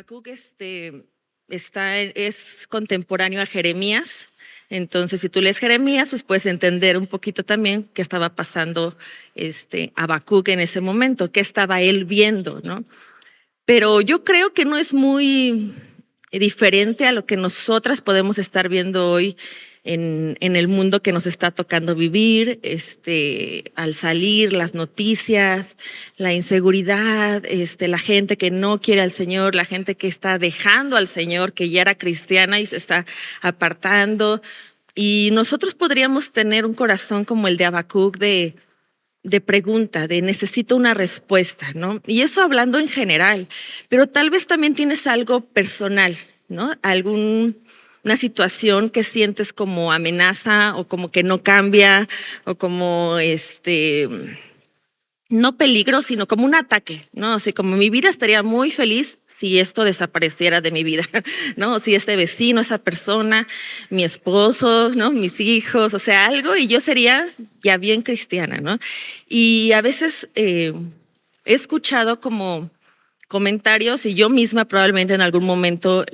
Habacuc es contemporáneo a Jeremías. Entonces, si tú lees Jeremías, pues puedes entender un poquito también qué estaba pasando Habacuc en ese momento, qué estaba él viendo, ¿no? Pero yo creo que no es muy diferente a lo que nosotras podemos estar viendo hoy en el mundo que nos está tocando vivir, al salir, las noticias, la inseguridad, la gente que no quiere al Señor, la gente que está dejando al Señor, que ya era cristiana y se está apartando. Y nosotros podríamos tener un corazón como el de Habacuc de pregunta, de necesito una respuesta, ¿no? Y eso hablando en general, pero tal vez también tienes algo personal, ¿no? Una situación que sientes como amenaza o como que no cambia o como no peligro, sino como un ataque, ¿no? Así como mi vida estaría muy feliz si esto desapareciera de mi vida, ¿no? Si este vecino, esa persona, mi esposo, ¿no? Mis hijos, o sea, algo y yo sería ya bien cristiana, ¿no? Y a veces he escuchado como comentarios y yo misma probablemente en algún momento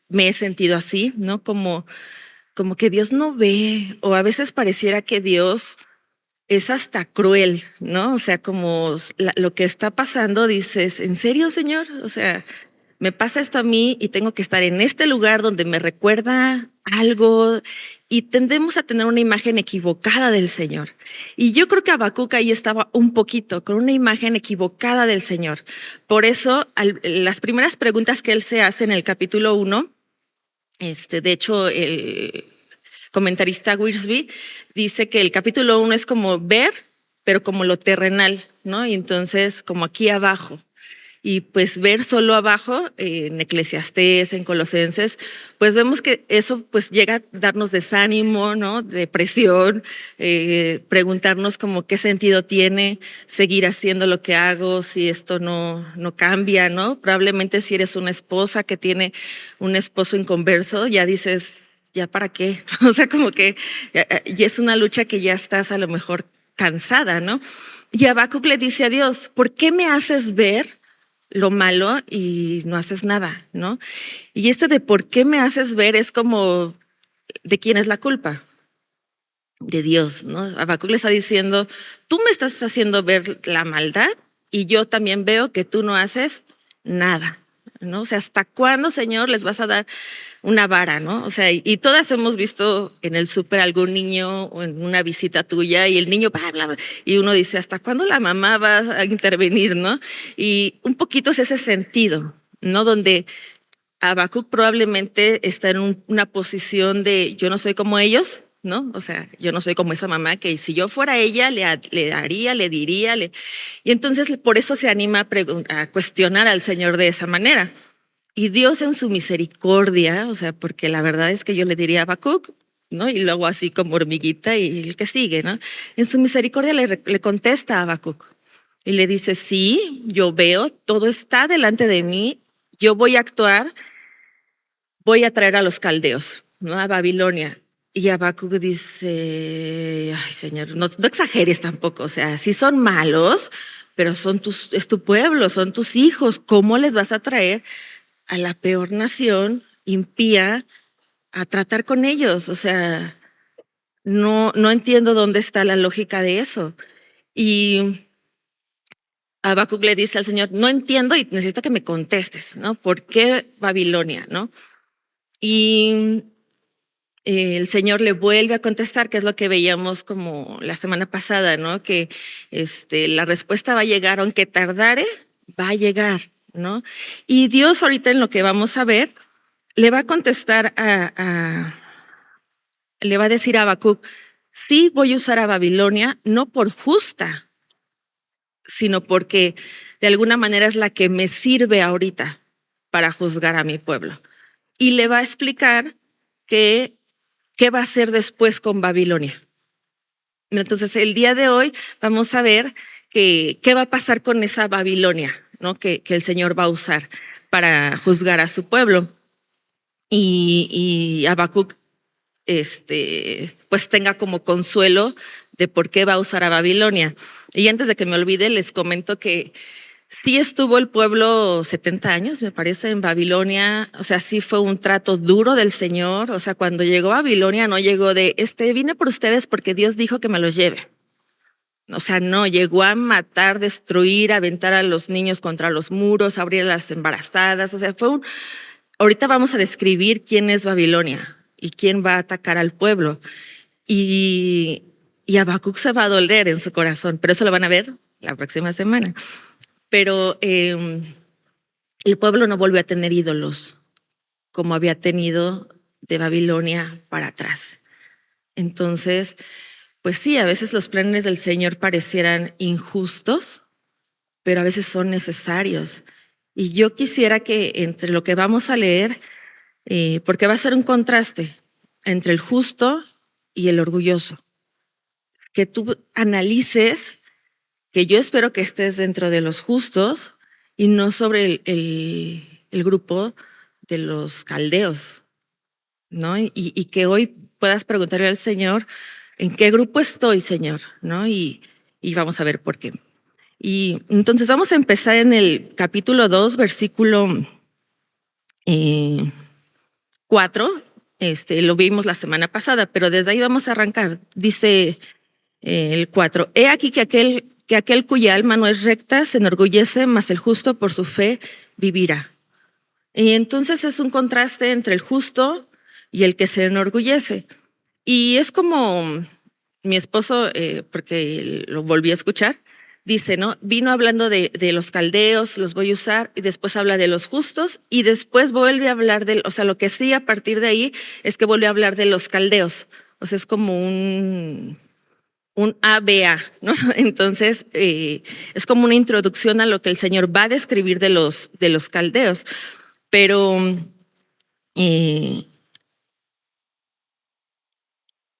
me he sentido así, ¿no? Como que Dios no ve o a veces pareciera que Dios es hasta cruel, ¿no? O sea, como lo que está pasando, dices, ¿en serio, Señor? O sea, me pasa esto a mí y tengo que estar en este lugar donde me recuerda algo y tendemos a tener una imagen equivocada del Señor. Y yo creo que Habacuc ahí estaba un poquito con una imagen equivocada del Señor. Por eso, las primeras preguntas que él se hace en el capítulo 1, de hecho, el comentarista Wiersbe dice que el capítulo 1 es como ver, pero como lo terrenal, ¿no? Y entonces, como aquí abajo. Y pues ver solo abajo, en Eclesiastés, en Colosenses, pues vemos que eso pues llega a darnos desánimo, ¿no? Depresión, preguntarnos como qué sentido tiene seguir haciendo lo que hago si esto no cambia, ¿no? Probablemente si eres una esposa que tiene un esposo inconverso, ya dices, ¿ya para qué? O sea, como que ya es una lucha que ya estás a lo mejor cansada, ¿no? Y Habacuc le dice a Dios, ¿por qué me haces ver lo malo y no haces nada, ¿no? Y de por qué me haces ver es como, ¿de quién es la culpa? De Dios, ¿no? Habacuc le está diciendo, tú me estás haciendo ver la maldad y yo también veo que tú no haces nada, ¿no? O sea, ¿hasta cuándo, Señor, les vas a dar una vara, ¿no? O sea, y todas hemos visto en el súper algún niño o en una visita tuya y el niño, bla, bla, bla, y uno dice, ¿hasta cuándo la mamá va a intervenir, no? Y un poquito es ese sentido, ¿no? Donde Habacuc probablemente está en una posición de yo no soy como ellos, ¿no? O sea, yo no soy como esa mamá que si yo fuera ella le daría, le diría, y entonces por eso se anima a cuestionar al Señor de esa manera. Y Dios en su misericordia, o sea, porque la verdad es que yo le diría a Habacuc, ¿no? Y luego así como hormiguita y el que sigue, ¿no? En su misericordia le contesta a Habacuc y le dice, sí, yo veo, todo está delante de mí, yo voy a actuar, voy a traer a los caldeos, ¿no? A Babilonia. Y Habacuc dice, ay Señor, no exageres tampoco, o sea, sí son malos, pero es tu pueblo, son tus hijos, ¿cómo les vas a traer a la peor nación impía a tratar con ellos? O sea, no entiendo dónde está la lógica de eso. Y Habacuc le dice al Señor, no entiendo y necesito que me contestes, ¿no? ¿Por qué Babilonia, no? Y el Señor le vuelve a contestar, que es lo que veíamos como la semana pasada, ¿no? Que la respuesta va a llegar, aunque tardare, va a llegar, ¿no? Y Dios ahorita en lo que vamos a ver, le va a contestar le va a decir a Habacuc, sí voy a usar a Babilonia, no por justa, sino porque de alguna manera es la que me sirve ahorita para juzgar a mi pueblo. Y le va a explicar qué va a hacer después con Babilonia. Entonces, el día de hoy vamos a ver qué va a pasar con esa Babilonia, ¿no? Que el Señor va a usar para juzgar a su pueblo. Y Habacuc pues tenga como consuelo de por qué va a usar a Babilonia. Y antes de que me olvide, les comento que Sí estuvo el pueblo 70 años, me parece, en Babilonia. O sea, sí fue un trato duro del Señor. O sea, cuando llegó a Babilonia no llegó de, vine por ustedes porque Dios dijo que me los lleve. O sea, no, llegó a matar, destruir, aventar a los niños contra los muros, abrir a las embarazadas. O sea, ahorita vamos a describir quién es Babilonia y quién va a atacar al pueblo. Y, y Habacuc se va a doler en su corazón, pero eso lo van a ver la próxima semana. Pero el pueblo no volvió a tener ídolos como había tenido de Babilonia para atrás. Entonces, pues sí, a veces los planes del Señor parecieran injustos, pero a veces son necesarios. Y yo quisiera que entre lo que vamos a leer, porque va a ser un contraste entre el justo y el orgulloso, que tú analices, que yo espero que estés dentro de los justos y no sobre el grupo de los caldeos, ¿no? Y que hoy puedas preguntarle al Señor, ¿en qué grupo estoy, Señor? ¿No? Y vamos a ver por qué. Y entonces vamos a empezar en el capítulo 2, versículo 4. Lo vimos la semana pasada, pero desde ahí vamos a arrancar. Dice el 4. He aquí que aquel cuya alma no es recta se enorgullece, mas el justo por su fe vivirá. Y entonces es un contraste entre el justo y el que se enorgullece. Y es como mi esposo, porque lo volví a escuchar, dice, ¿no? Vino hablando de los caldeos, los voy a usar, y después habla de los justos, y después vuelve a hablar o sea, lo que sí a partir de ahí es que vuelve a hablar de los caldeos. O sea, es como un ABA, ¿no? Entonces, es como una introducción a lo que el Señor va a describir de los caldeos. Pero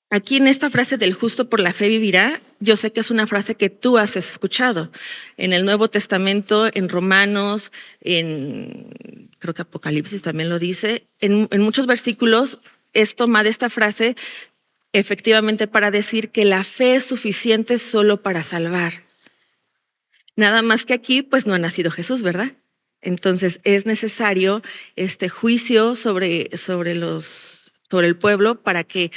aquí en esta frase del justo por la fe vivirá, yo sé que es una frase que tú has escuchado en el Nuevo Testamento, en Romanos, creo que Apocalipsis también lo dice, en muchos versículos es tomada esta frase efectivamente para decir que la fe es suficiente solo para salvar. Nada más que aquí pues no ha nacido Jesús, ¿verdad? Entonces es necesario este juicio sobre el pueblo para que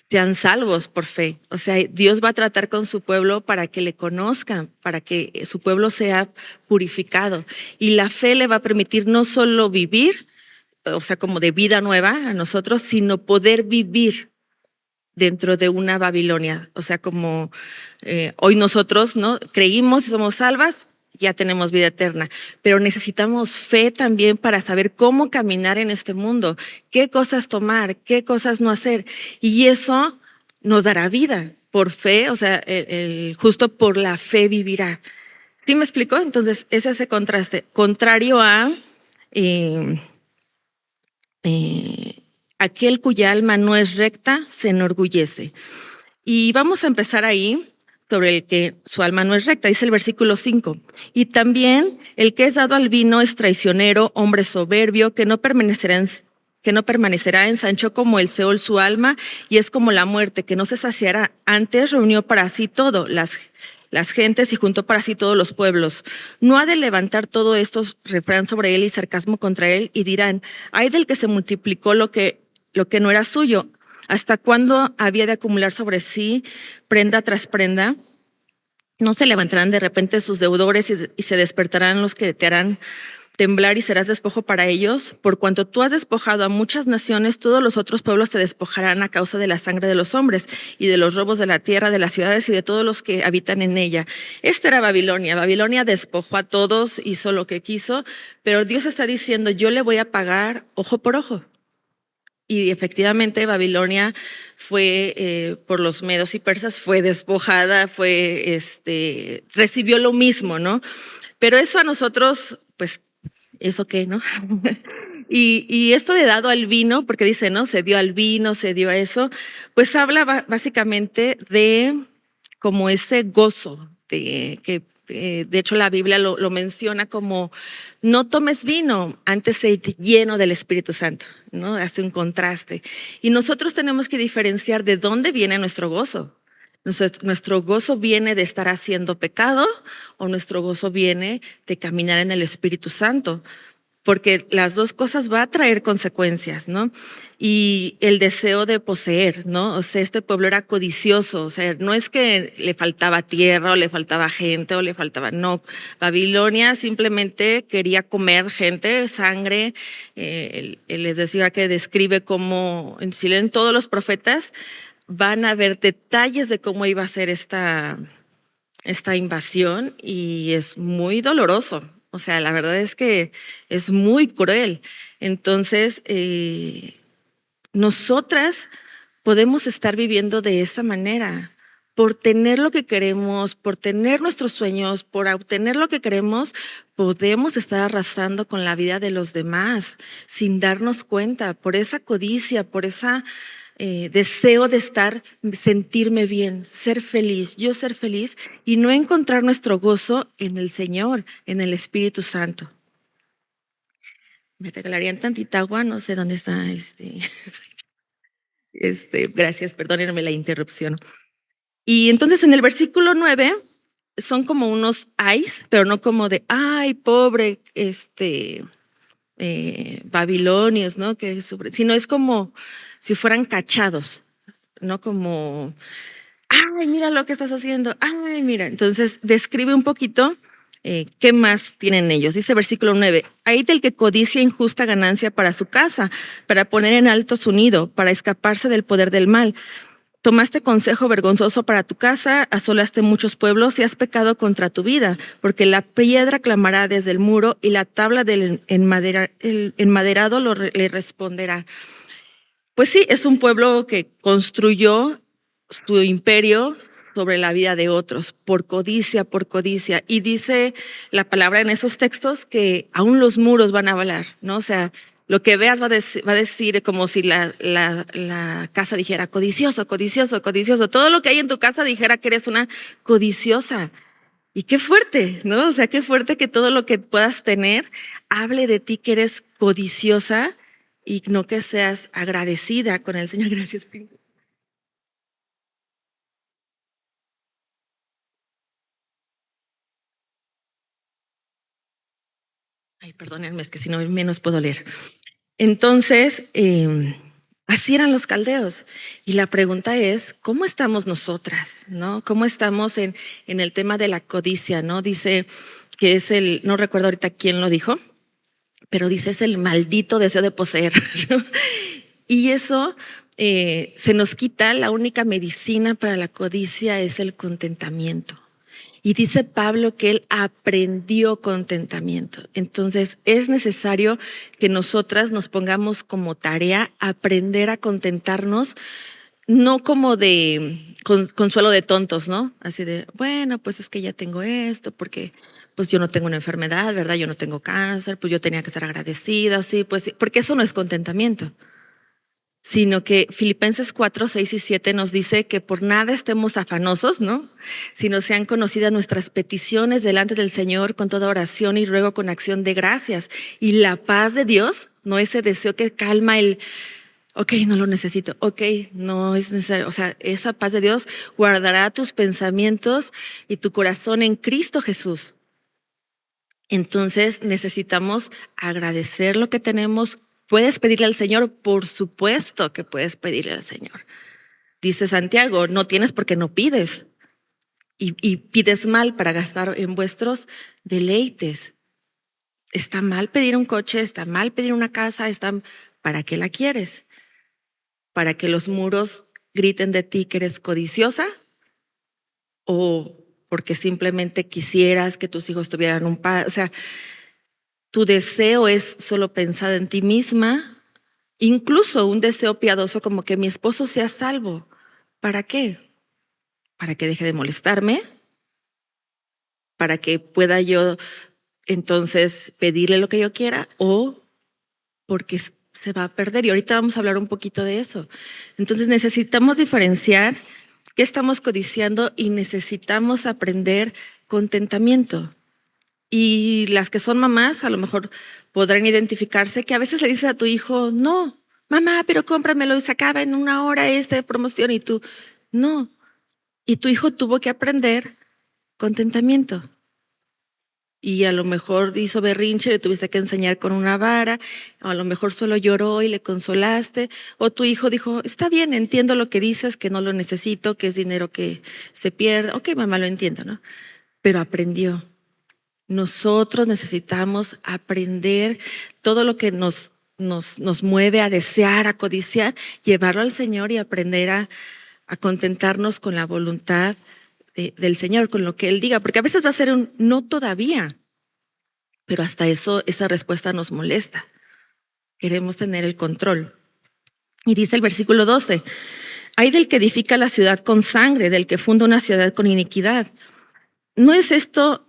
sean salvos por fe. O sea, Dios va a tratar con su pueblo para que le conozcan, para que su pueblo sea purificado. Y la fe le va a permitir no solo vivir, o sea, como de vida nueva a nosotros, sino poder vivir dentro de una Babilonia. O sea, como hoy nosotros, ¿no? Creímos y somos salvas, ya tenemos vida eterna, pero necesitamos fe también para saber cómo caminar en este mundo, qué cosas tomar, qué cosas no hacer. Y eso nos dará vida por fe, o sea, justo por la fe vivirá. ¿Sí me explicó? Entonces, es ese contraste, contrario a aquel cuya alma no es recta, se enorgullece. Y vamos a empezar ahí sobre el que su alma no es recta, dice el versículo 5. Y también el que es dado al vino es traicionero, hombre soberbio, que no permanecerá ensanchó como el Seol su alma, y es como la muerte, que no se saciará. Antes reunió para sí todo, las gentes, y juntó para sí todos los pueblos. No ha de levantar todo esto refrán sobre él y sarcasmo contra él, y dirán, ay del que se multiplicó lo que no era suyo. ¿Hasta cuándo había de acumular sobre sí prenda tras prenda? ¿No se levantarán de repente sus deudores y se despertarán los que te harán temblar y serás despojo para ellos? Por cuanto tú has despojado a muchas naciones, todos los otros pueblos te despojarán a causa de la sangre de los hombres y de los robos de la tierra, de las ciudades y de todos los que habitan en ella. Esta era Babilonia. Babilonia despojó a todos, hizo lo que quiso, pero Dios está diciendo, yo le voy a pagar ojo por ojo. Y efectivamente Babilonia fue, por los medos y persas, fue despojada, recibió lo mismo, ¿no? Pero eso a nosotros, pues, ¿eso qué, no? Y esto de dado al vino, porque dice, ¿no? Se dio al vino, se dio a eso, pues habla básicamente de como ese gozo que de hecho la Biblia lo menciona como no tomes vino, antes sé lleno del Espíritu Santo, ¿no? Hace un contraste. Y nosotros tenemos que diferenciar de dónde viene nuestro gozo. Nuestro gozo viene de estar haciendo pecado o nuestro gozo viene de caminar en el Espíritu Santo, porque las dos cosas va a traer consecuencias, ¿no? Y el deseo de poseer, ¿no? O sea, este pueblo era codicioso, o sea, no es que le faltaba tierra o le faltaba gente o le faltaba, no. Babilonia simplemente quería comer gente, sangre. Él les decía que describe cómo, si leen todos los profetas, van a ver detalles de cómo iba a ser esta invasión y es muy doloroso. O sea, la verdad es que es muy cruel. Entonces, nosotras podemos estar viviendo de esa manera, por tener lo que queremos, por tener nuestros sueños, por obtener lo que queremos, podemos estar arrasando con la vida de los demás sin darnos cuenta, por esa codicia, por esa deseo de estar, sentirme bien, ser feliz, yo ser feliz y no encontrar nuestro gozo en el Señor, en el Espíritu Santo. Me regalarían tantita agua, no sé dónde está gracias, perdónenme la interrupción. Y entonces en el versículo 9 son como unos ayes, pero no como de, ay, pobre, babilonios, ¿no? Sino es como si fueran cachados, ¿no? Como, ay, mira lo que estás haciendo, ay, mira. Entonces describe un poquito qué más tienen ellos. Dice versículo 9, hay del que codicia injusta ganancia para su casa, para poner en alto su nido, para escaparse del poder del mal. Tomaste consejo vergonzoso para tu casa, asolaste muchos pueblos y has pecado contra tu vida, porque la piedra clamará desde el muro y la tabla del el enmaderado le responderá. Pues sí, es un pueblo que construyó su imperio sobre la vida de otros, por codicia, por codicia. Y dice la palabra en esos textos que aún los muros van a hablar, ¿no? O sea, lo que veas va a decir como si la casa dijera codicioso, codicioso, codicioso. Todo lo que hay en tu casa dijera que eres una codiciosa. Y qué fuerte, ¿no? O sea, qué fuerte que todo lo que puedas tener hable de ti que eres codiciosa y no que seas agradecida con el Señor. Gracias, Pinto. Ay, perdónenme, es que si no menos puedo leer. Entonces, así eran los caldeos. Y la pregunta es, ¿cómo estamos nosotras? ¿No? ¿Cómo estamos en el tema de la codicia? ¿No? Dice que es no recuerdo ahorita quién lo dijo, pero dice es el maldito deseo de poseer. ¿No? Y eso se nos quita, la única medicina para la codicia es el contentamiento. Y dice Pablo que él aprendió contentamiento. Entonces es necesario que nosotras nos pongamos como tarea aprender a contentarnos, no como de consuelo de tontos, ¿no? Así de, bueno, pues es que ya tengo esto, porque pues yo no tengo una enfermedad, ¿verdad? Yo no tengo cáncer, pues yo tenía que estar agradecida, sí, pues sí, porque eso no es contentamiento, sino que Filipenses 4, 6 y 7 nos dice que por nada estemos afanosos, ¿no? Sino sean conocidas nuestras peticiones delante del Señor con toda oración y ruego con acción de gracias. Y la paz de Dios, no ese deseo que calma ok, no lo necesito, ok, no es necesario. O sea, esa paz de Dios guardará tus pensamientos y tu corazón en Cristo Jesús. Entonces necesitamos agradecer lo que tenemos. ¿Puedes pedirle al Señor? Por supuesto que puedes pedirle al Señor. Dice Santiago, no tienes porque no pides. Y pides mal para gastar en vuestros deleites. Está mal pedir un coche, está mal pedir una casa, ¿para qué la quieres? ¿Para que los muros griten de ti que eres codiciosa? ¿O porque simplemente quisieras que tus hijos tuvieran un padre? O sea, tu deseo es solo pensar en ti misma, incluso un deseo piadoso como que mi esposo sea salvo. ¿Para qué? ¿Para que deje de molestarme? ¿Para que pueda yo entonces pedirle lo que yo quiera? ¿O porque se va a perder? Y ahorita vamos a hablar un poquito de eso. Entonces necesitamos diferenciar qué estamos codiciando y necesitamos aprender contentamiento. Y las que son mamás a lo mejor podrán identificarse que a veces le dices a tu hijo, no, mamá, pero cómpramelo y se acaba en una hora esta promoción y tú, no. Y tu hijo tuvo que aprender contentamiento. Y a lo mejor hizo berrinche, le tuviste que enseñar con una vara, o a lo mejor solo lloró y le consolaste, o tu hijo dijo, está bien, entiendo lo que dices, que no lo necesito, que es dinero que se pierde. Ok, mamá, lo entiendo, ¿no? Pero aprendió. Nosotros necesitamos aprender todo lo que nos mueve a desear, a codiciar, llevarlo al Señor y aprender a contentarnos con la voluntad del Señor, con lo que Él diga, porque a veces va a ser un no todavía, pero hasta eso, esa respuesta nos molesta. Queremos tener el control. Y dice el versículo 12, hay del que edifica la ciudad con sangre, del que funda una ciudad con iniquidad. ¿No es esto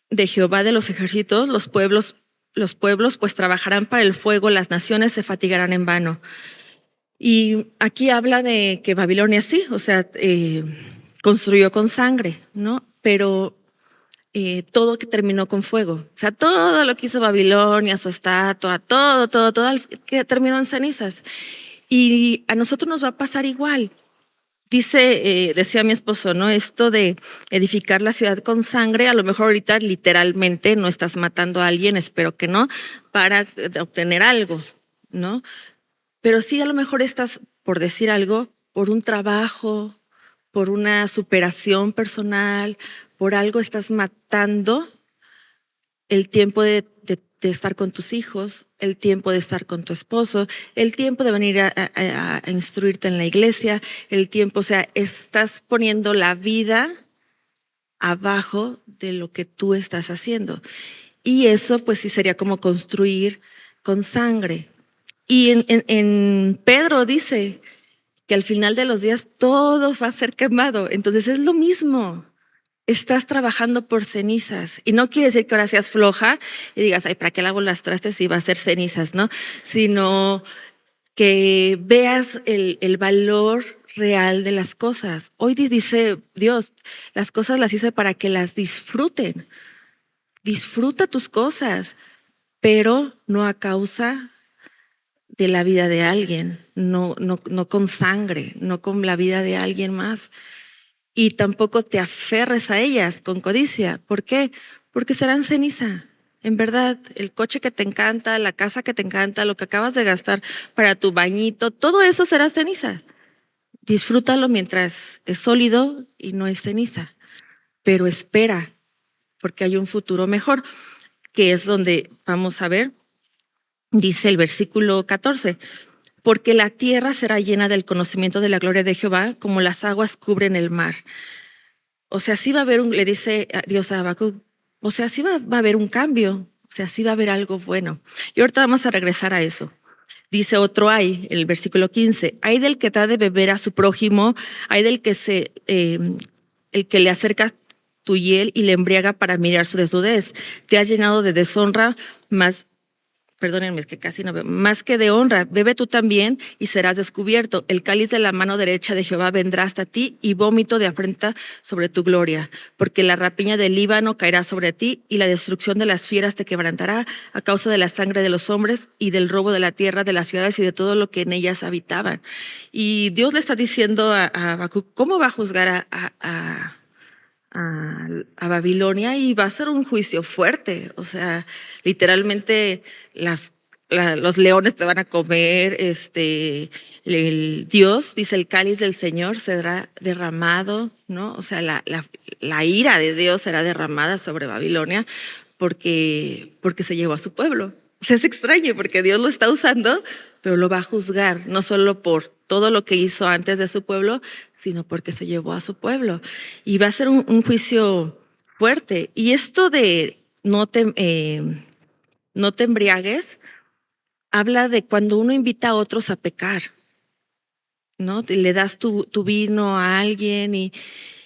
de Jehová de los ejércitos? Los pueblos pues trabajarán para el fuego, las naciones se fatigarán en vano. Y aquí habla de que Babilonia sí, o sea, construyó con sangre, ¿no? Pero todo que terminó con fuego. O sea, todo lo que hizo Babilonia, su estatua, todo, que terminó en cenizas. Y a nosotros nos va a pasar igual. Decía mi esposo, ¿no? Esto de edificar la ciudad con sangre, a lo mejor ahorita literalmente no estás matando a alguien, espero que no, para obtener algo, ¿no? Pero sí a lo mejor estás, por decir algo, por un trabajo, por una superación personal, por algo estás matando el tiempo de estar con tus hijos, el tiempo de estar con tu esposo, el tiempo de venir a instruirte en la iglesia, el tiempo, o sea, estás poniendo la vida abajo de lo que tú estás haciendo. Y eso pues sí sería como construir con sangre. Y en Pedro dice que al final de los días todo va a ser quemado. Entonces es lo mismo. Estás trabajando por cenizas. Y no quiere decir que ahora seas floja y digas, ay, ¿para qué lavo las trastes si va a ser cenizas? ¿No? Sino que veas el valor real de las cosas. Hoy dice Dios, las cosas las hice para que las disfruten. Disfruta tus cosas, pero no a causa de la vida de alguien, no con sangre, no con la vida de alguien más. Y tampoco te aferres a ellas con codicia. ¿Por qué? Porque serán ceniza. En verdad, el coche que te encanta, la casa que te encanta, lo que acabas de gastar para tu bañito, todo eso será ceniza. Disfrútalo mientras es sólido y no es ceniza. Pero espera, porque hay un futuro mejor, que es donde vamos a ver, dice el versículo 14, porque la tierra será llena del conocimiento de la gloria de Jehová, como las aguas cubren el mar. O sea, sí va a haber le dice Dios a Habacuc, o sea, sí va a haber un cambio, o sea, sí va a haber algo bueno. Y ahorita vamos a regresar a eso. Dice otro hay, el versículo 15, hay del que da de beber a su prójimo, hay del que el que le acerca tu hiel y le embriaga para mirar su desnudez. Te has llenado de deshonra, más perdónenme, es que casi no veo, más que de honra, bebe tú también y serás descubierto. El cáliz de la mano derecha de Jehová vendrá hasta ti y vómito de afrenta sobre tu gloria, porque la rapiña del Líbano caerá sobre ti y la destrucción de las fieras te quebrantará a causa de la sangre de los hombres y del robo de la tierra, de las ciudades y de todo lo que en ellas habitaban. Y Dios le está diciendo a Habacuc, ¿cómo va a juzgar a Babilonia? Y va a ser un juicio fuerte, o sea, literalmente los leones te van a comer, el Dios, dice el cáliz del Señor será derramado, ¿no? O sea, la ira de Dios será derramada sobre Babilonia porque se llevó a su pueblo. O sea, es extraño porque Dios lo está usando, pero lo va a juzgar, no solo por todo lo que hizo antes de su pueblo, sino porque se llevó a su pueblo. Y va a ser un juicio fuerte. Y esto de no te embriagues, habla de cuando uno invita a otros a pecar, ¿no? Le das tu vino a alguien y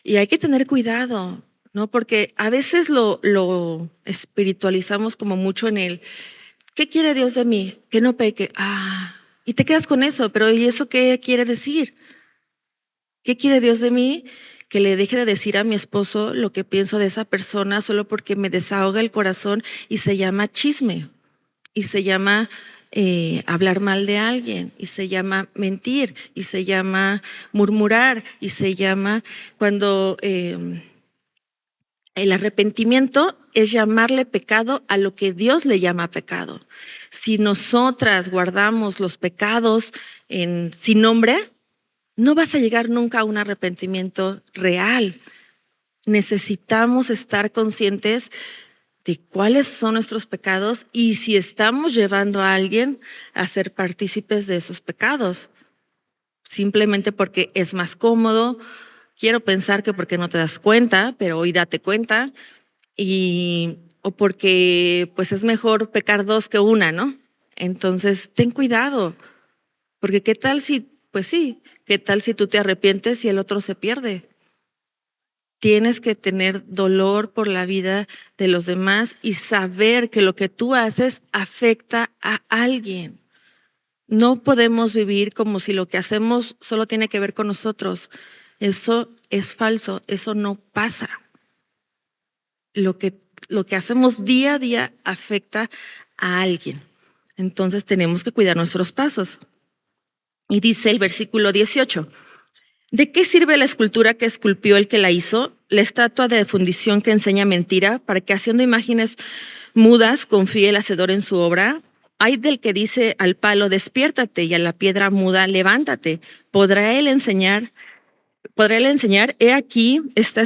hay que tener cuidado, ¿no? Porque a veces lo espiritualizamos como mucho en el, ¿qué quiere Dios de mí? Que no peque. Y te quedas con eso, pero ¿y eso qué quiere decir? ¿Qué quiere Dios de mí? Que le deje de decir a mi esposo lo que pienso de esa persona solo porque me desahoga el corazón y se llama chisme y se llama hablar mal de alguien, y se llama mentir, y se llama murmurar, y se llama cuando el arrepentimiento es llamarle pecado a lo que Dios le llama pecado. Si nosotras guardamos los pecados sin nombre, no vas a llegar nunca a un arrepentimiento real. Necesitamos estar conscientes de cuáles son nuestros pecados y si estamos llevando a alguien a ser partícipes de esos pecados, simplemente porque es más cómodo. Quiero pensar que porque no te das cuenta, pero hoy date cuenta, o porque pues es mejor pecar dos que una, ¿no? Entonces, ten cuidado, porque qué tal si, pues sí, qué tal si tú te arrepientes y el otro se pierde. Tienes que tener dolor por la vida de los demás y saber que lo que tú haces afecta a alguien. No podemos vivir como si lo que hacemos solo tiene que ver con nosotros. Eso es falso, eso no pasa. Lo que hacemos día a día afecta a alguien. Entonces tenemos que cuidar nuestros pasos. Y dice el versículo 18, ¿de qué sirve la escultura que esculpió el que la hizo? La estatua de fundición que enseña mentira, para que haciendo imágenes mudas confíe el hacedor en su obra. Hay del que dice al palo, despiértate, y a la piedra muda, levántate. ¿Podrá él enseñar? He aquí, está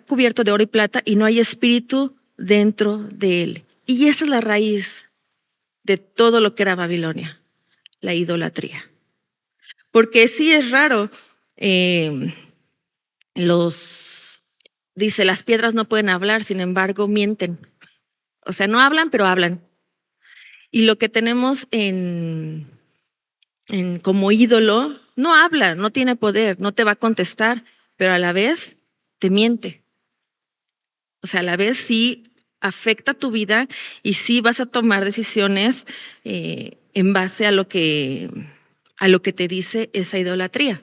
cubierto de oro y plata y no hay espíritu dentro de él. Y esa es la raíz de todo lo que era Babilonia, la idolatría. Porque sí es raro, dice, las piedras no pueden hablar, sin embargo, mienten. O sea, no hablan, pero hablan. Y lo que tenemos como ídolo, no habla, no tiene poder, no te va a contestar, pero a la vez te miente. O sea, a la vez sí afecta tu vida y sí vas a tomar decisiones en base a lo que te dice esa idolatría.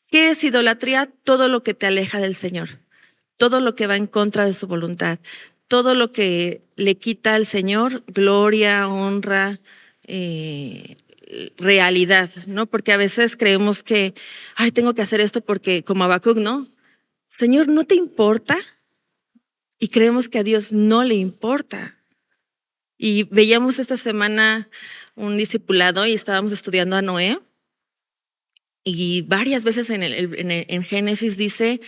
¿Qué es idolatría? Todo lo que te aleja del Señor, todo lo que va en contra de su voluntad, todo lo que le quita al Señor gloria, honra, realidad, ¿no? Porque a veces creemos que, ay, tengo que hacer esto porque como Habacuc, ¿no? Señor, ¿no te importa? Y creemos que a Dios no le importa. Y veíamos esta semana un discipulado y estábamos estudiando a Noé. Y varias veces en Génesis dice,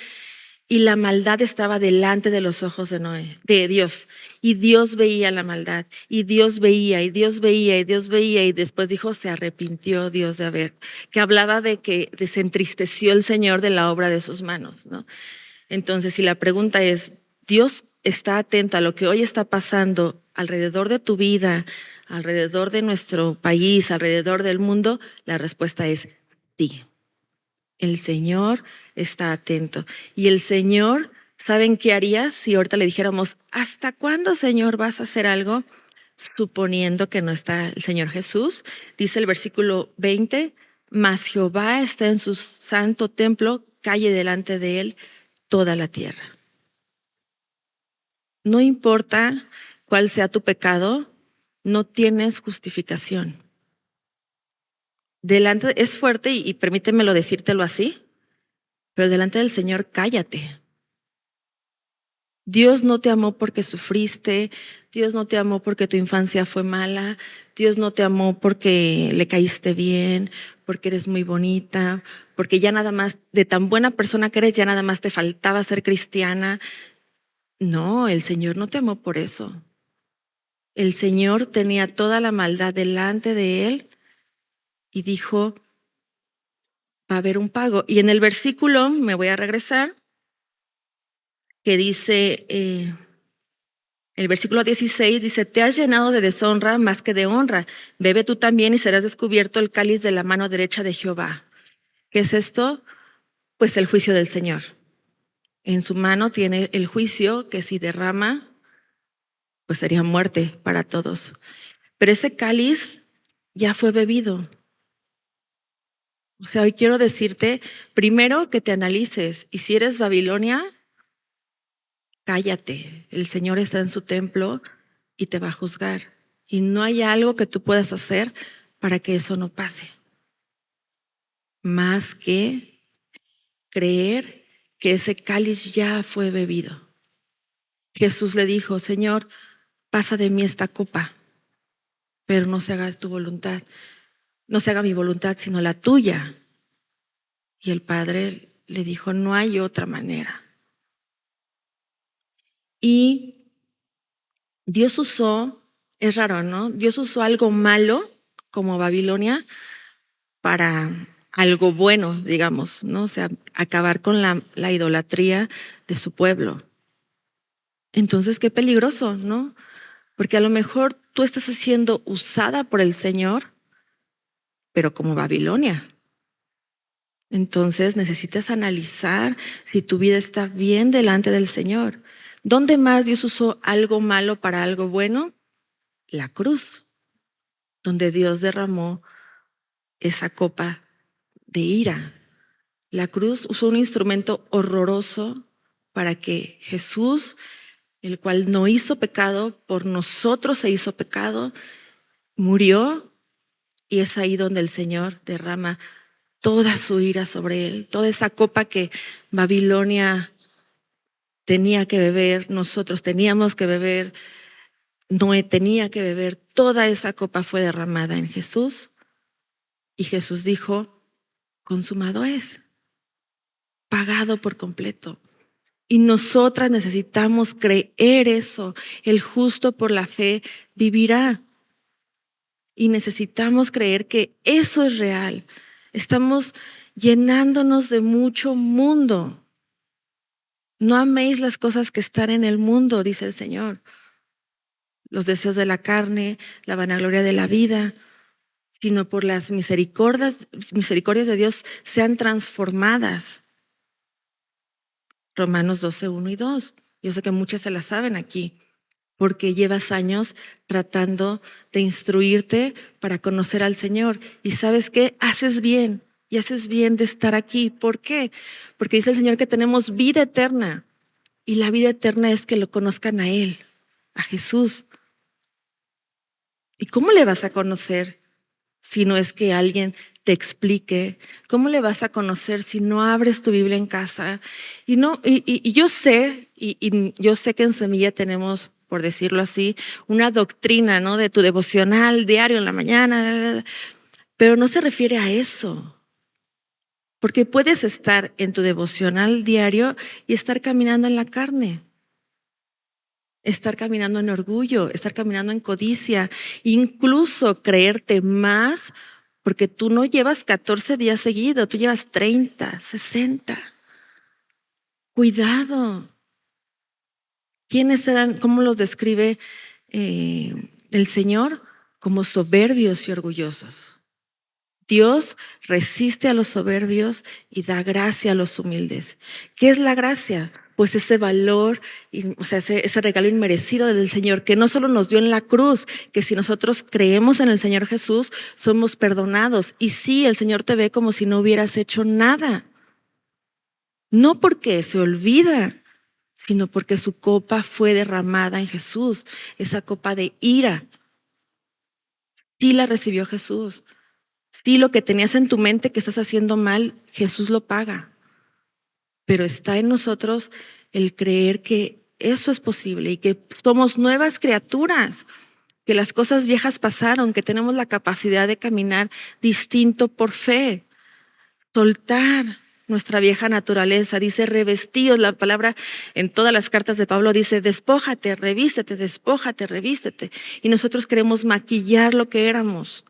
y la maldad estaba delante de los ojos de Noé, de Dios. Y Dios veía la maldad, y Dios veía, y Dios veía, y Dios veía, y después dijo, se arrepintió Dios de haber, que hablaba de que se entristeció el Señor de la obra de sus manos, ¿no? Entonces, si la pregunta es, ¿Dios está atento a lo que hoy está pasando alrededor de tu vida, alrededor de nuestro país, alrededor del mundo? La respuesta es sí. El Señor está atento. Y el Señor, ¿saben qué haría si ahorita le dijéramos, ¿hasta cuándo, Señor, vas a hacer algo? Suponiendo que no está el Señor Jesús, dice el versículo 20, mas Jehová está en su santo templo, calle delante de él toda la tierra. No importa cuál sea tu pecado, no tienes justificación. Es fuerte y permítemelo decírtelo así, pero delante del Señor cállate. Dios no te amó porque sufriste, Dios no te amó porque tu infancia fue mala, Dios no te amó porque le caíste bien, porque eres muy bonita, porque ya nada más, de tan buena persona que eres, ya nada más te faltaba ser cristiana. No, el Señor no te amó por eso. El Señor tenía toda la maldad delante de él y dijo, va a haber un pago. Y en el versículo, me voy a regresar, que dice, el versículo 16 dice, te has llenado de deshonra más que de honra. Bebe tú también y serás descubierto el cáliz de la mano derecha de Jehová. ¿Qué es esto? Pues el juicio del Señor. En su mano tiene el juicio que si derrama, pues sería muerte para todos. Pero ese cáliz ya fue bebido. O sea, hoy quiero decirte, primero que te analices, y si eres Babilonia, cállate. El Señor está en su templo y te va a juzgar. Y no hay algo que tú puedas hacer para que eso no pase. Más que creer que ese cáliz ya fue bebido. Jesús le dijo, Señor, pasa de mí esta copa, pero no se haga tu voluntad, no se haga mi voluntad, sino la tuya. Y el Padre le dijo, no hay otra manera. Y Dios usó, es raro, ¿no? Dios usó algo malo, como Babilonia, para algo bueno, digamos, ¿no? O sea, acabar con la idolatría de su pueblo. Entonces, qué peligroso, ¿no? Porque a lo mejor tú estás siendo usada por el Señor, pero como Babilonia. Entonces necesitas analizar si tu vida está bien delante del Señor. ¿Dónde más Dios usó algo malo para algo bueno? La cruz, donde Dios derramó esa copa de ira. La cruz usó un instrumento horroroso para que Jesús, el cual no hizo pecado, por nosotros se hizo pecado, murió, y es ahí donde el Señor derrama toda su ira sobre él, toda esa copa que Babilonia tenía que beber, nosotros teníamos que beber, Noé tenía que beber, toda esa copa fue derramada en Jesús, y Jesús dijo, consumado es, pagado por completo. Y nosotras necesitamos creer eso. El justo por la fe vivirá. Y necesitamos creer que eso es real. Estamos llenándonos de mucho mundo. No améis las cosas que están en el mundo, dice el Señor. Los deseos de la carne, la vanagloria de la vida, sino por las misericordias de Dios sean transformadas. Romanos 12, 1 y 2. Yo sé que muchas se las saben aquí, porque llevas años tratando de instruirte para conocer al Señor. Y ¿sabes qué? Haces bien, y haces bien de estar aquí. ¿Por qué? Porque dice el Señor que tenemos vida eterna, y la vida eterna es que lo conozcan a Él, a Jesús. ¿Y cómo le vas a conocer si no es que alguien te explique? ¿Cómo le vas a conocer si no abres tu Biblia en casa? Y yo sé, y yo sé que en Semilla tenemos, por decirlo así, una doctrina, ¿no? De tu devocional diario en la mañana, pero no se refiere a eso. Porque puedes estar en tu devocional diario y estar caminando en la carne, estar caminando en orgullo, estar caminando en codicia, incluso creerte más, porque tú no llevas 14 días seguidos, tú llevas 30, 60. Cuidado. ¿Quiénes eran, cómo los describe el Señor? Como soberbios y orgullosos. Dios resiste a los soberbios y da gracia a los humildes. ¿Qué es la gracia? Pues ese valor, o sea, ese regalo inmerecido del Señor, que no solo nos dio en la cruz, que si nosotros creemos en el Señor Jesús, somos perdonados. Y sí, el Señor te ve como si no hubieras hecho nada. No porque se olvida, sino porque su copa fue derramada en Jesús, esa copa de ira. Sí la recibió Jesús. Sí, lo que tenías en tu mente que estás haciendo mal, Jesús lo paga. Pero está en nosotros el creer que eso es posible y que somos nuevas criaturas, que las cosas viejas pasaron, que tenemos la capacidad de caminar distinto por fe. Soltar nuestra vieja naturaleza, dice revestidos, la palabra en todas las cartas de Pablo dice despójate, revístete. Y nosotros queremos maquillar lo que éramos.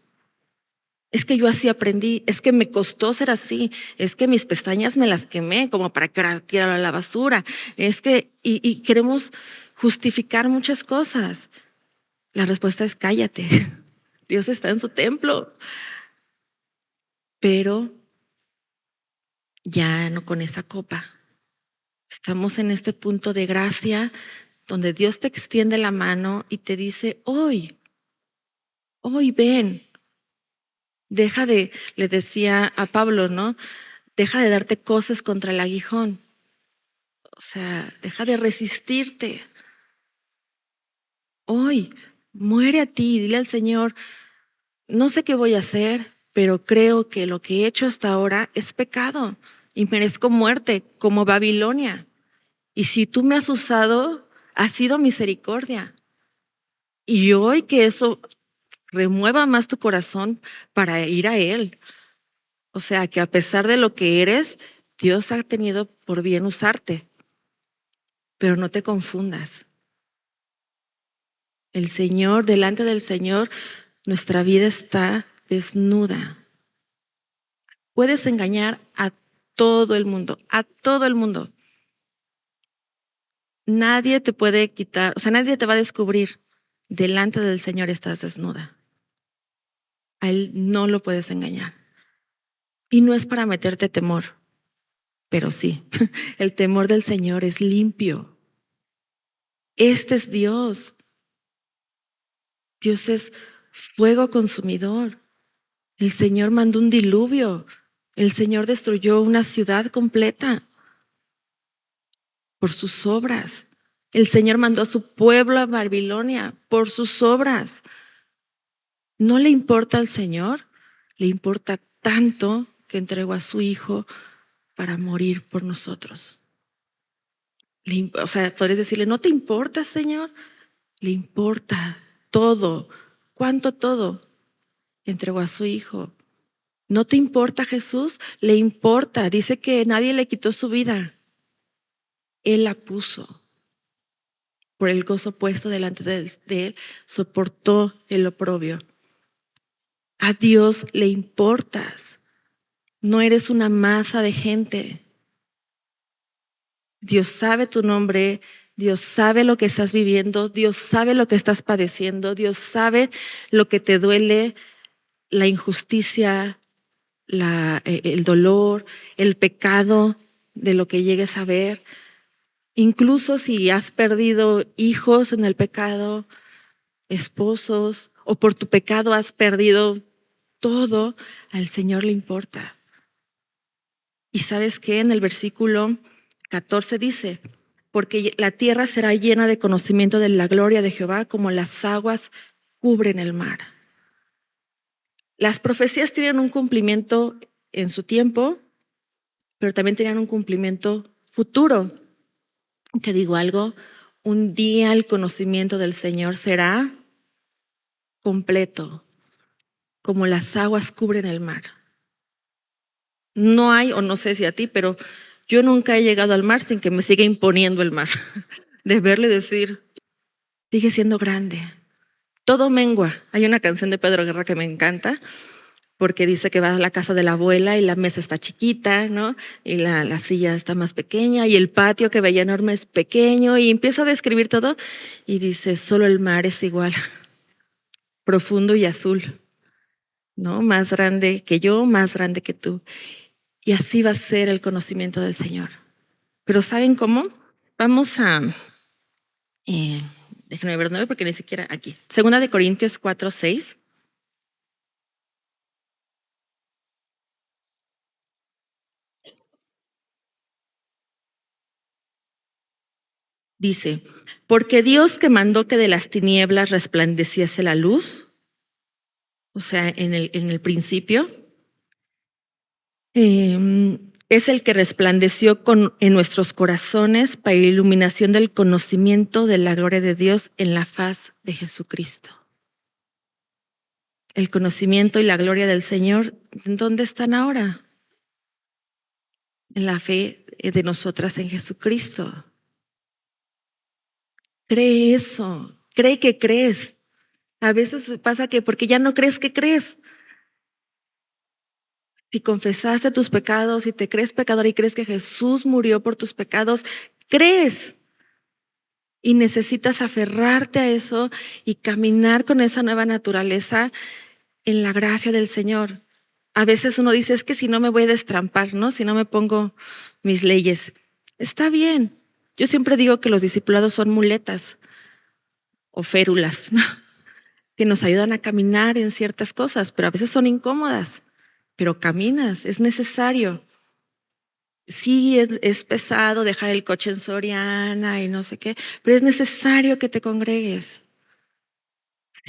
Es que yo así aprendí, es que me costó ser así, es que mis pestañas me las quemé como para tirarlo a la basura, es que, y queremos justificar muchas cosas. La respuesta es cállate, Dios está en su templo, pero ya no con esa copa. Estamos en este punto de gracia donde Dios te extiende la mano y te dice, hoy ven, le decía a Pablo, ¿no? Deja de darte cosas contra el aguijón. O sea, deja de resistirte. Hoy Muere a ti, dile al Señor, no sé qué voy a hacer, pero creo que lo que he hecho hasta ahora es pecado y merezco muerte como Babilonia. Y si tú me has usado, ha sido misericordia. Y hoy que eso remueva más tu corazón para ir a Él. O sea, que a pesar de lo que eres, Dios ha tenido por bien usarte. Pero no te confundas. El Señor, delante del Señor, nuestra vida está desnuda. Puedes engañar a todo el mundo, a todo el mundo. Nadie te puede quitar, o sea, nadie te va a descubrir. Delante del Señor estás desnuda. A Él no lo puedes engañar. Y no es para meterte temor, pero sí, el temor del Señor es limpio. Este es Dios. Dios es fuego consumidor. El Señor mandó un diluvio. El Señor destruyó una ciudad completa por sus obras. El Señor mandó a su pueblo a Babilonia por sus obras. ¿No le importa al Señor? Le importa tanto que entregó a su Hijo para morir por nosotros. O sea, podrías decirle, ¿no te importa, Señor? Le importa todo. ¿Cuánto todo? Entregó a su Hijo. ¿No te importa, Jesús? Le importa. Dice que nadie le quitó su vida. Él la puso. Por el gozo puesto delante de él, soportó el oprobio. A Dios le importas. No eres una masa de gente. Dios sabe tu nombre, Dios sabe lo que estás viviendo, Dios sabe lo que estás padeciendo, Dios sabe lo que te duele, la injusticia, el dolor, el pecado de lo que llegues a ver. Incluso si has perdido hijos en el pecado, esposos, o por tu pecado has perdido todo, al Señor le importa. Y sabes qué, en el versículo 14 dice, porque la tierra será llena de conocimiento de la gloria de Jehová como las aguas cubren el mar. Las profecías tienen un cumplimiento en su tiempo, pero también tenían un cumplimiento futuro. Te digo algo, un día el conocimiento del Señor será completo, como las aguas cubren el mar. No hay, o no sé si a ti, pero yo nunca he llegado al mar sin que me siga imponiendo el mar. De verle decir, sigue siendo grande. Todo mengua. Hay una canción de Pedro Guerra que me encanta, porque dice que va a la casa de la abuela y la mesa está chiquita, ¿no? Y la silla está más pequeña y el patio que veía enorme es pequeño y empieza a describir todo y dice, solo el mar es igual, profundo y azul, ¿no? Más grande que yo, más grande que tú. Y así va a ser el conocimiento del Señor. Pero ¿saben cómo? Vamos a, eh, déjenme ver 9 porque ni siquiera aquí. Segunda de Corintios 4:6. Dice, porque Dios que mandó que de las tinieblas resplandeciese la luz, o sea, en el principio, es el que resplandeció en nuestros corazones para iluminación del conocimiento de la gloria de Dios en la faz de Jesucristo. El conocimiento y la gloria del Señor, ¿dónde están ahora? En la fe de nosotras en Jesucristo. Cree eso, cree que crees. A veces pasa que porque ya no crees que crees. Si confesaste tus pecados y te crees pecador y crees que Jesús murió por tus pecados, crees. Y necesitas aferrarte a eso y caminar con esa nueva naturaleza en la gracia del Señor. A veces uno dice, es que si no me voy a destrampar, ¿no? Si no me pongo mis leyes. Está bien. Yo siempre digo que los discipulados son muletas o férulas, ¿no? Que nos ayudan a caminar en ciertas cosas, pero a veces son incómodas. Pero caminas, es necesario. Sí, es pesado dejar el coche en Soriana y no sé qué, pero es necesario que te congregues.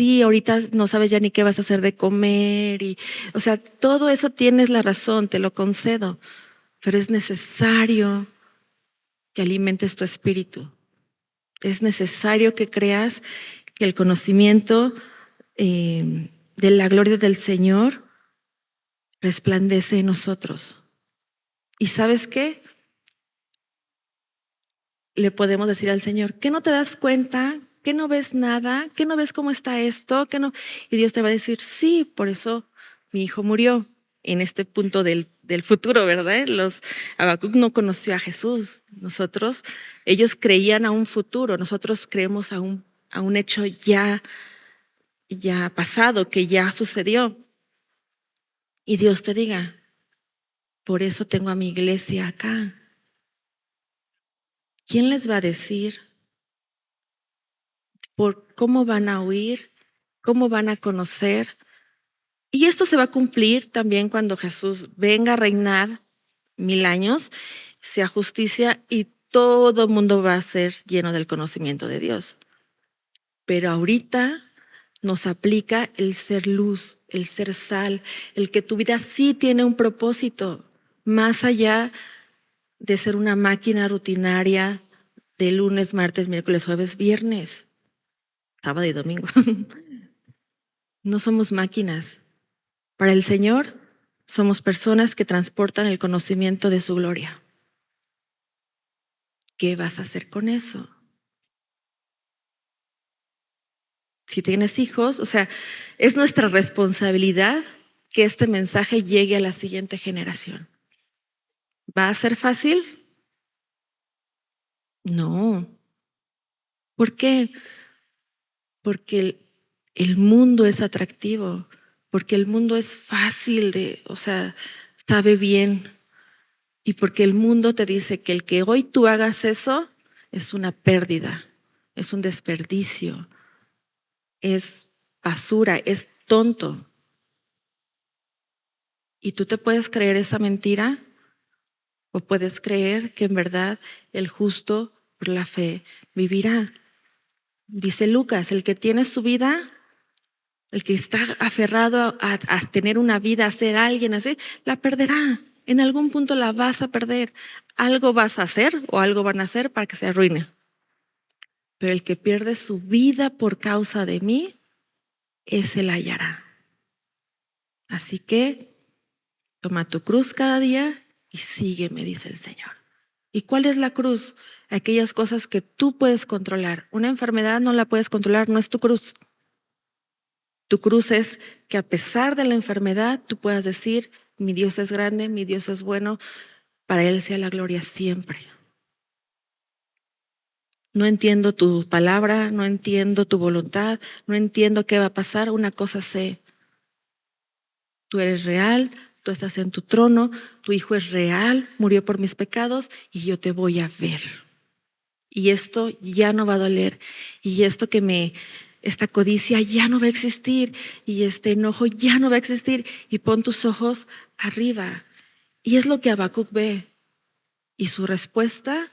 sí, ahorita no sabes ya ni qué vas a hacer de comer y, o sea, todo eso tienes la razón, te lo concedo, pero es necesario que alimentes tu espíritu. Es necesario que creas que el conocimiento de la gloria del Señor resplandece en nosotros. ¿Y sabes qué? Le podemos decir al Señor, ¿qué no te das cuenta? ¿Qué no ves nada? ¿Qué no ves cómo está esto? ¿Qué no? Y Dios te va a decir, sí, por eso mi hijo murió en este punto del futuro, ¿verdad? Habacuc no conoció a Jesús. Ellos creían a un futuro, nosotros creemos a un hecho ya pasado, que ya sucedió. Y Dios te diga, por eso tengo a mi iglesia acá. ¿Quién les va a decir por cómo van a oír, cómo van a conocer? Y esto se va a cumplir también cuando Jesús venga a reinar 1000 años, sea justicia y todo el mundo va a ser lleno del conocimiento de Dios. Pero ahorita nos aplica el ser luz, el ser sal, el que tu vida sí tiene un propósito, más allá de ser una máquina rutinaria de lunes, martes, miércoles, jueves, viernes, sábado y domingo. No somos máquinas. Para el Señor somos personas que transportan el conocimiento de su gloria. ¿Qué vas a hacer con eso? Si tienes hijos, o sea, es nuestra responsabilidad que este mensaje llegue a la siguiente generación. ¿Va a ser fácil? No. ¿Por qué? Porque el mundo es atractivo, porque el mundo es fácil o sea, sabe bien. Y porque el mundo te dice que el que hoy tú hagas eso es una pérdida, es un desperdicio, es basura, es tonto. Y tú te puedes creer esa mentira o puedes creer que en verdad el justo por la fe vivirá. Dice Lucas, el que tiene su vida, el que está aferrado a tener una vida, a ser alguien así, la perderá. En algún punto la vas a perder. Algo vas a hacer o algo van a hacer para que se arruine. Pero el que pierde su vida por causa de mí, ese la hallará. Así que toma tu cruz cada día y sígueme, dice el Señor. ¿Y cuál es la cruz? Aquellas cosas que tú puedes controlar. Una enfermedad no la puedes controlar, no es tu cruz. Tu cruz es que a pesar de la enfermedad tú puedas decir, mi Dios es grande, mi Dios es bueno, para Él sea la gloria siempre. No entiendo tu palabra, no entiendo tu voluntad, no entiendo qué va a pasar. Una cosa sé, tú eres real, tú estás en tu trono, tu Hijo es real, murió por mis pecados y yo te voy a ver. Y esto ya no va a doler. Y esta codicia ya no va a existir. Y este enojo ya no va a existir. Y pon tus ojos arriba. Y es lo que Habacuc ve. Y su respuesta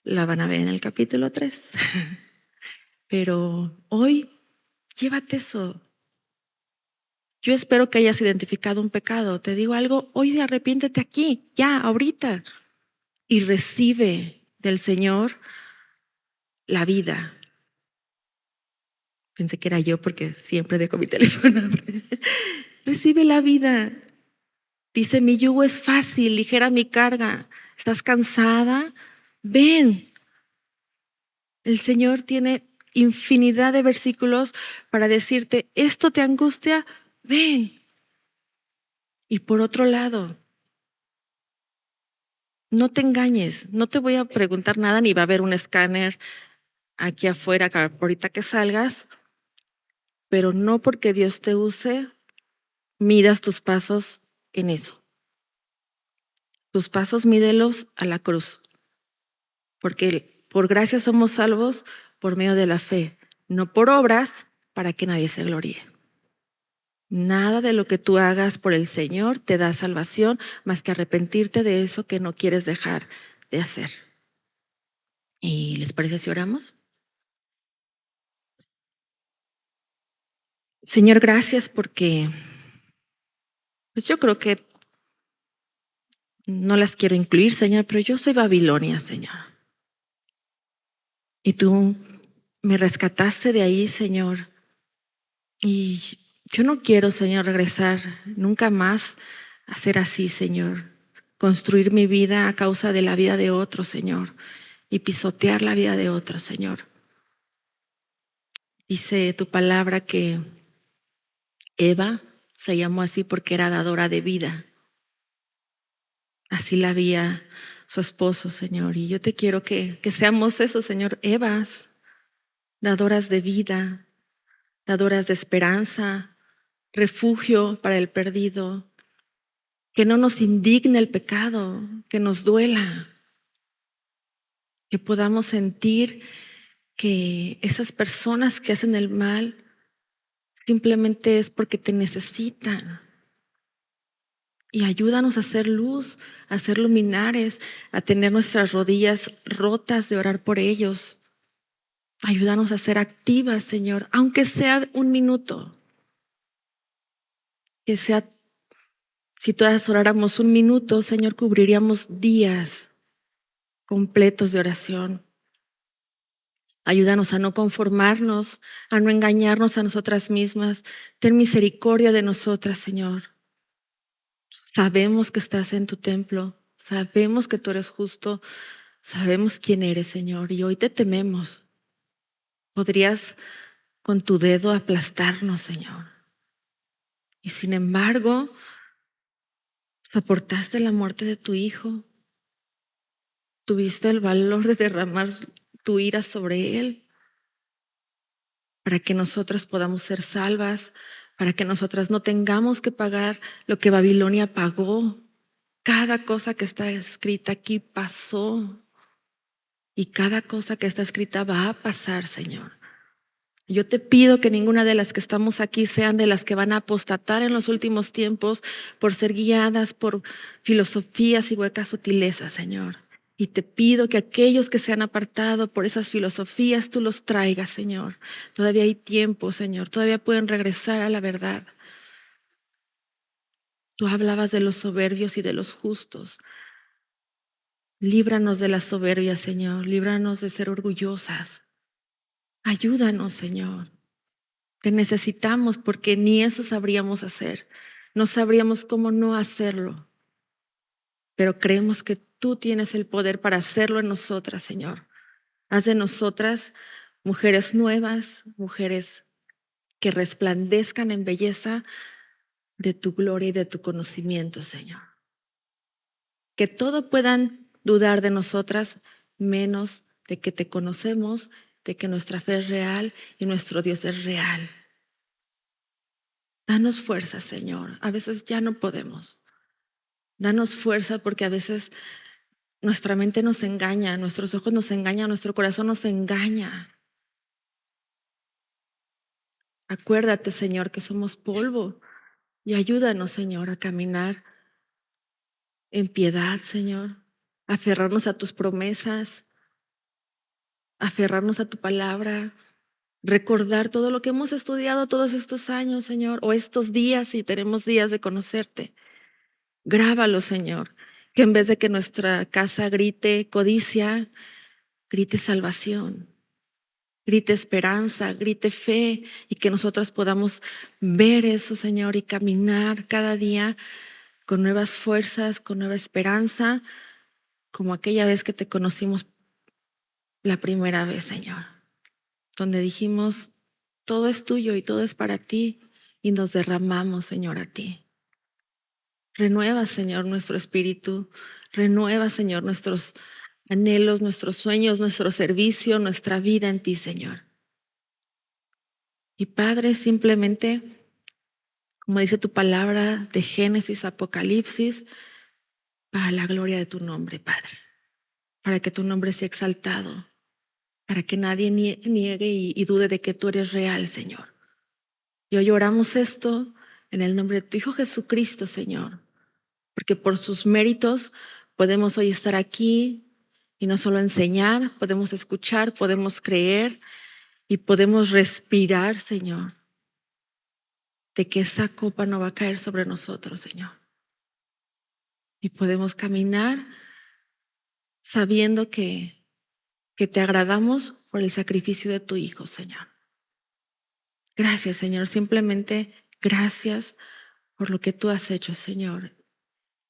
la van a ver en el capítulo 3. Pero hoy, llévate eso. Yo espero que hayas identificado un pecado. Te digo algo, hoy arrepiéntete aquí, ya, ahorita. Y recibe del Señor la vida. Pensé que era yo porque siempre dejo mi teléfono. Recibe la vida. Dice, mi yugo es fácil, ligera mi carga. ¿Estás cansada? Ven. El Señor tiene infinidad de versículos para decirte, esto te angustia, ven. Y por otro lado, no te engañes, no te voy a preguntar nada ni va a haber un escáner aquí afuera ahorita que salgas, pero no porque Dios te use, midas tus pasos en eso. Tus pasos mídelos a la cruz, porque por gracia somos salvos por medio de la fe, no por obras para que nadie se gloríe. Nada de lo que tú hagas por el Señor te da salvación más que arrepentirte de eso que no quieres dejar de hacer. ¿Y les parece si oramos? Señor, gracias porque pues yo creo que no las quiero incluir, Señor, pero yo soy Babilonia, Señor. Y tú me rescataste de ahí, Señor. Y yo no quiero, Señor, regresar nunca más a ser así, Señor. Construir mi vida a causa de la vida de otro, Señor. Y pisotear la vida de otro, Señor. Dice tu palabra que Eva se llamó así porque era dadora de vida. Así la veía su esposo, Señor. Y yo te quiero que seamos eso, Señor, Evas, dadoras de vida, dadoras de esperanza, refugio para el perdido. Que no nos indigne el pecado, que nos duela, que podamos sentir que esas personas que hacen el mal simplemente es porque te necesitan. Y ayúdanos a hacer luz, a hacer luminares, a tener nuestras rodillas rotas de orar por ellos. Ayúdanos a ser activas, Señor, aunque sea un minuto. Que sea, si todas oráramos un minuto, Señor, cubriríamos días completos de oración. Ayúdanos a no conformarnos, a no engañarnos a nosotras mismas. Ten misericordia de nosotras, Señor. Sabemos que estás en tu templo, sabemos que tú eres justo, sabemos quién eres, Señor, y hoy te tememos. Podrías con tu dedo aplastarnos, Señor. Y sin embargo, soportaste la muerte de tu Hijo. Tuviste el valor de derramar tu ira sobre Él para que nosotras podamos ser salvas, para que nosotras no tengamos que pagar lo que Babilonia pagó. Cada cosa que está escrita aquí pasó y cada cosa que está escrita va a pasar, Señor. Yo te pido que ninguna de las que estamos aquí sean de las que van a apostatar en los últimos tiempos por ser guiadas por filosofías y huecas sutilezas, Señor. Y te pido que aquellos que se han apartado por esas filosofías, tú los traigas, Señor. Todavía hay tiempo, Señor. Todavía pueden regresar a la verdad. Tú hablabas de los soberbios y de los justos. Líbranos de la soberbia, Señor. Líbranos de ser orgullosas. Ayúdanos, Señor. Te necesitamos porque ni eso sabríamos hacer. No sabríamos cómo no hacerlo. Pero creemos que tú tienes el poder para hacerlo en nosotras, Señor. Haz de nosotras mujeres nuevas, mujeres que resplandezcan en belleza de tu gloria y de tu conocimiento, Señor. Que todo puedan dudar de nosotras, menos de que te conocemos, de que nuestra fe es real y nuestro Dios es real. Danos fuerza, Señor. A veces ya no podemos. Danos fuerza porque a veces nuestra mente nos engaña, nuestros ojos nos engañan, nuestro corazón nos engaña. Acuérdate, Señor, que somos polvo y ayúdanos, Señor, a caminar en piedad, Señor, a aferrarnos a tus promesas, a aferrarnos a tu palabra, recordar todo lo que hemos estudiado todos estos años, Señor, o estos días, si tenemos días de conocerte. Grábalo, Señor, que en vez de que nuestra casa grite codicia, grite salvación, grite esperanza, grite fe y que nosotros podamos ver eso, Señor, y caminar cada día con nuevas fuerzas, con nueva esperanza, como aquella vez que te conocimos la primera vez, Señor, donde dijimos, todo es tuyo y todo es para ti y nos derramamos, Señor, a ti. Renueva, Señor, nuestro espíritu, renueva, Señor, nuestros anhelos, nuestros sueños, nuestro servicio, nuestra vida en ti, Señor. Y Padre, simplemente, como dice tu palabra de Génesis, Apocalipsis, para la gloria de tu nombre, Padre, para que tu nombre sea exaltado, para que nadie niegue y dude de que tú eres real, Señor. Y hoy oramos esto en el nombre de tu Hijo Jesucristo, Señor, porque por sus méritos podemos hoy estar aquí y no solo enseñar, podemos escuchar, podemos creer y podemos respirar, Señor. de que esa copa no va a caer sobre nosotros, Señor. Y podemos caminar sabiendo que te agradamos por el sacrificio de tu Hijo, Señor. Gracias, Señor. Simplemente gracias por lo que tú has hecho, Señor.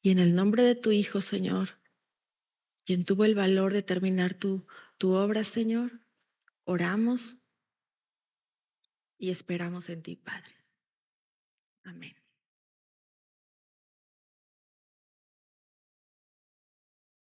Y en el nombre de tu Hijo, Señor, quien tuvo el valor de terminar tu obra, Señor, oramos y esperamos en ti, Padre. Amén.